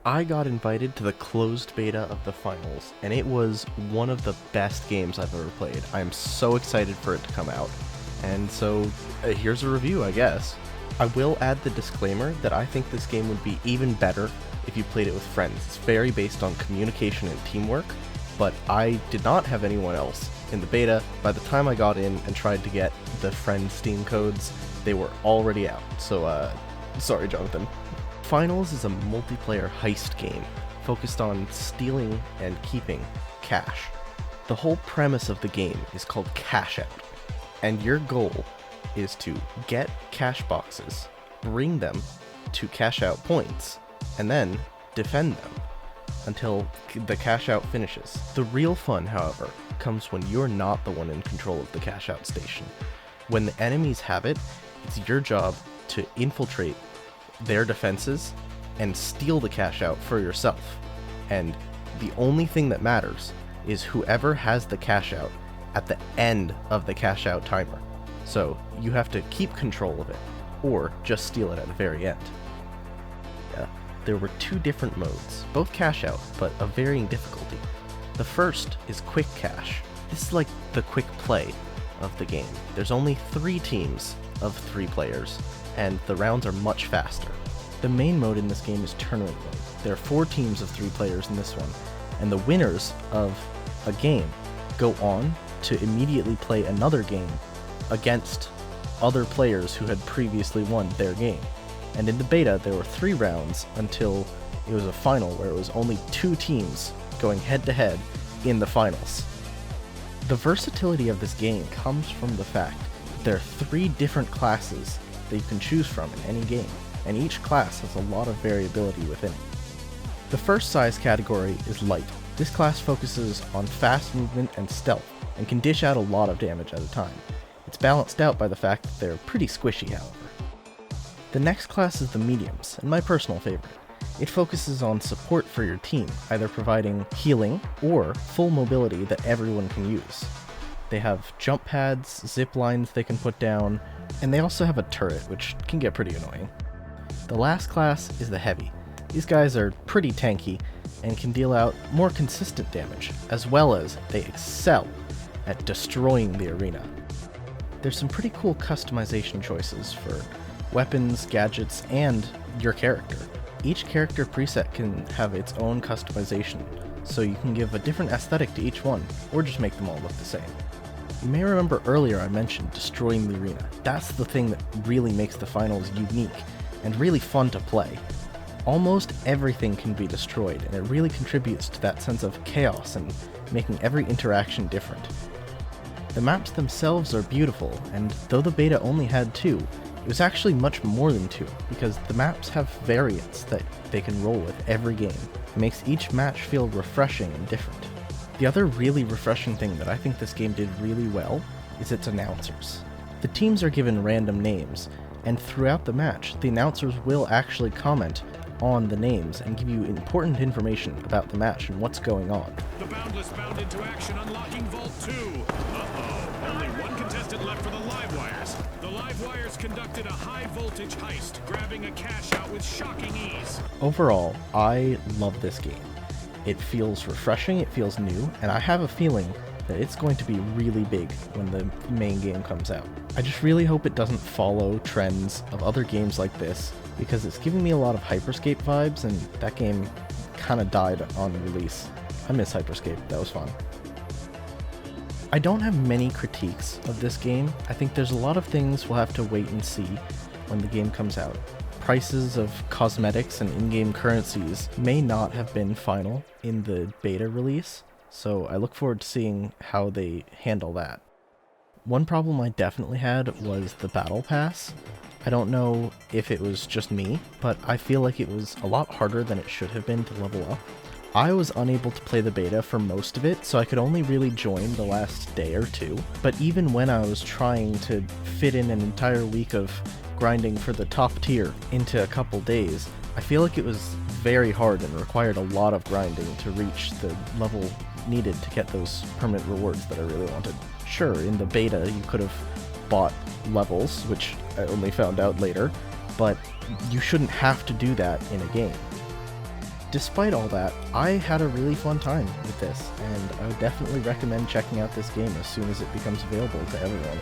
I got invited to the closed beta of the finals, and it was one of the best games I've ever played. I am so excited for it to come out, and so here's a review, I guess. I will add the disclaimer that I think this game would be even better if you played it with friends. It's very based on communication and teamwork, but I did not have anyone else in the beta. By the time I got in and tried to get the friend Steam codes, they were already out, so sorry, Jonathan. Finals is a multiplayer heist game focused on stealing and keeping cash. The whole premise of the game is called Cash Out, and your goal is to get cash boxes, bring them to cash out points, and then defend them until the cash out finishes. The real fun, however, comes when you're not the one in control of the cash out station. When the enemies have it, it's your job to infiltrate their defenses and steal the cash out for yourself. And the only thing that matters is whoever has the cash out at the end of the cash out timer. So you have to keep control of it, or just steal it at the very end. There were two different modes, both cash out, but of varying difficulty. The first is quick cash. This is like the quick play of the game. There's only 3 teams of 3 players, and the rounds are much faster. The main mode in this game is tournament mode. There are 4 teams of 3 players in this one, and the winners of a game go on to immediately play another game against other players who had previously won their game. And in the beta, there were 3 rounds until it was a final where it was only 2 teams going head-to-head in the finals. The versatility of this game comes from the fact that there are 3 different classes that you can choose from in any game, and each class has a lot of variability within it. The first size category is light. This class focuses on fast movement and stealth, and can dish out a lot of damage at a time. It's balanced out by the fact that they're pretty squishy, however. The next class is the mediums, and my personal favorite. It focuses on support for your team, either providing healing or full mobility that everyone can use. They have jump pads, zip lines they can put down, and they also have a turret, which can get pretty annoying. The last class is the heavy. These guys are pretty tanky and can deal out more consistent damage, as well as they excel at destroying the arena. There's some pretty cool customization choices for weapons, gadgets, and your character. Each character preset can have its own customization, so you can give a different aesthetic to each one, or just make them all look the same. You may remember earlier I mentioned destroying the arena. That's the thing that really makes the finals unique and really fun to play. Almost everything can be destroyed, and it really contributes to that sense of chaos and making every interaction different. The maps themselves are beautiful, and though the beta only had 2, it was actually much more than 2, because the maps have variants that they can roll with every game. It makes each match feel refreshing and different. The other really refreshing thing that I think this game did really well is its announcers. The teams are given random names, and throughout the match, the announcers will actually comment on the names and give you important information about the match and what's going on. The Boundless bound into action, unlocking Vault 2. Uh-oh, only one contestant left for the Live Wires. The Live Wires conducted a high-voltage heist, grabbing a cash out with shocking ease. Overall, I love this game. It feels refreshing, it feels new, and I have a feeling that it's going to be really big when the main game comes out. I just really hope it doesn't follow trends of other games like this, because it's giving me a lot of Hyperscape vibes, and that game kind of died on release. I miss Hyperscape, that was fun. I don't have many critiques of this game. I think there's a lot of things we'll have to wait and see when the game comes out. Prices of cosmetics and in-game currencies may not have been final in the beta release, so I look forward to seeing how they handle that. One problem I definitely had was the Battle Pass. I don't know if it was just me, but I feel like it was a lot harder than it should have been to level up. I was unable to play the beta for most of it, so I could only really join the last day or 2, but even when I was trying to fit in an entire week of grinding for the top tier into a couple days, I feel like it was very hard and required a lot of grinding to reach the level needed to get those permanent rewards that I really wanted. Sure, in the beta you could have bought levels, which I only found out later, but you shouldn't have to do that in a game. despite all that, I had a really fun time with this, and I would definitely recommend checking out this game as soon as it becomes available to everyone.